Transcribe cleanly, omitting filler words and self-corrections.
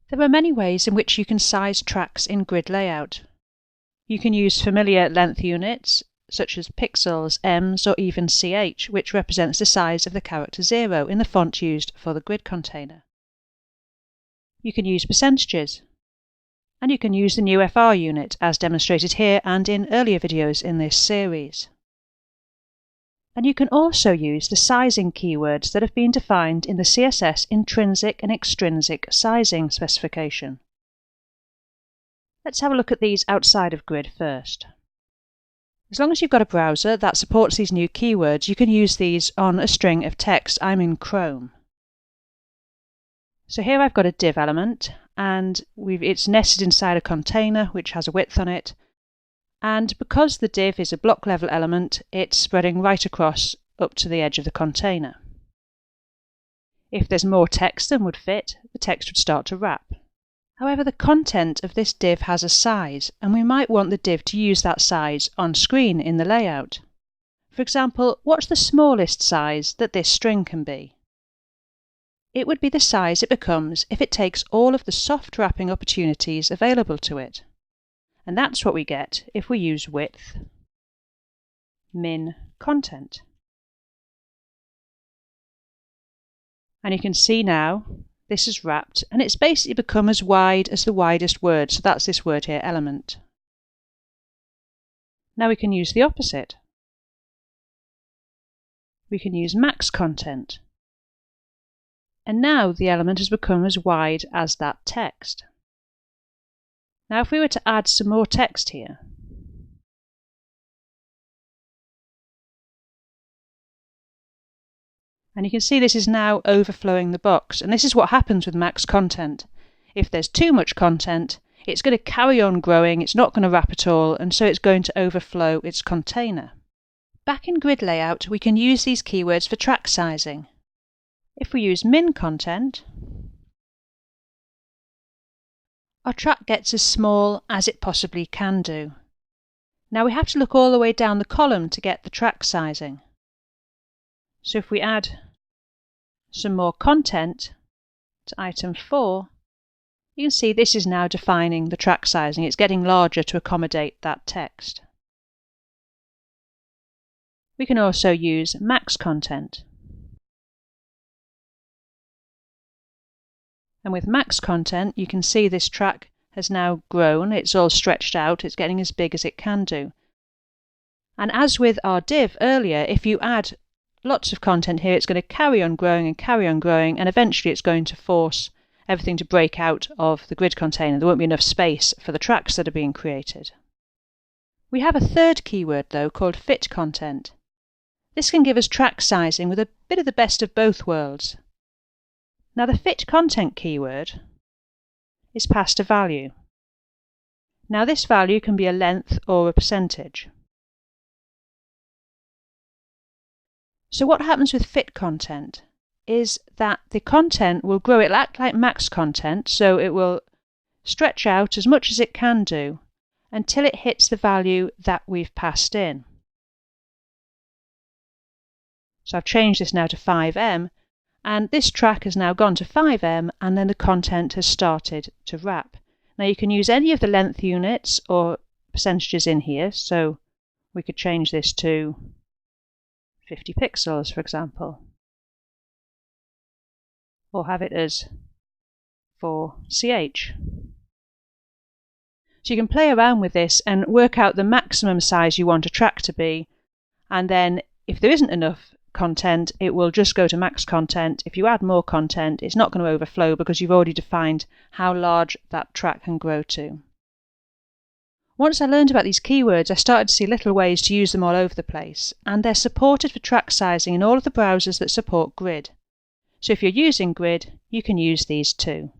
There are many ways in which you can size tracks in grid layout. You can use familiar length units, such as pixels, ems, or even ch, which represents the size of the character 0 in the font used for the grid container. You can use percentages, and you can use the new FR unit, as demonstrated here and in earlier videos in this series. And you can also use the sizing keywords that have been defined in the CSS intrinsic and extrinsic sizing specification. Let's have a look at these outside of grid first. As long as you've got a browser that supports these new keywords, you can use these on a string of text. I'm in Chrome. So here I've got a div element, and it's nested inside a container which has a width on it. And because the div is a block level element, it's spreading right across up to the edge of the container. If there's more text than would fit, the text would start to wrap. However, the content of this div has a size, and we might want the div to use that size on screen in the layout. For example, what's the smallest size that this string can be? It would be the size it becomes if it takes all of the soft wrapping opportunities available to it. And that's what we get if we use width min content. And you can see now this is wrapped, and it's basically become as wide as the widest word, so that's this word here, element. Now we can use the opposite. We can use max content. And now the element has become as wide as that text. Now if we were to add some more text here, and you can see this is now overflowing the box, and this is what happens with max content. If there's too much content, it's going to carry on growing, it's not going to wrap at all, and so it's going to overflow its container. Back in grid layout, we can use these keywords for track sizing. If we use min content, our track gets as small as it possibly can do. Now we have to look all the way down the column to get the track sizing. So if we add some more content to item 4, you can see this is now defining the track sizing. It's getting larger to accommodate that text. We can also use max content. And with max content, you can see this track has now grown, it's all stretched out, it's getting as big as it can do. And as with our div earlier, if you add lots of content here, it's going to carry on growing, and eventually it's going to force everything to break out of the grid container. There won't be enough space for the tracks that are being created. We have a third keyword though called fit content. This can give us track sizing with a bit of the best of both worlds. Now the fit content keyword is passed a value. Now this value can be a length or a percentage. So what happens with fit content is that the content will grow. It'll act like max content, so it will stretch out as much as it can do until it hits the value that we've passed in. So I've changed this now to 5em, and this track has now gone to 5em, and then the content has started to wrap. Now you can use any of the length units or percentages in here, so we could change this to 50 pixels, for example, or have it as 4ch. So you can play around with this and work out the maximum size you want a track to be, and then if there isn't enough content, it will just go to max content. If you add more content, it's not going to overflow because you've already defined how large that track can grow to. Once I learned about these keywords, I started to see little ways to use them all over the place, and they're supported for track sizing in all of the browsers that support grid. So if you're using grid, you can use these too.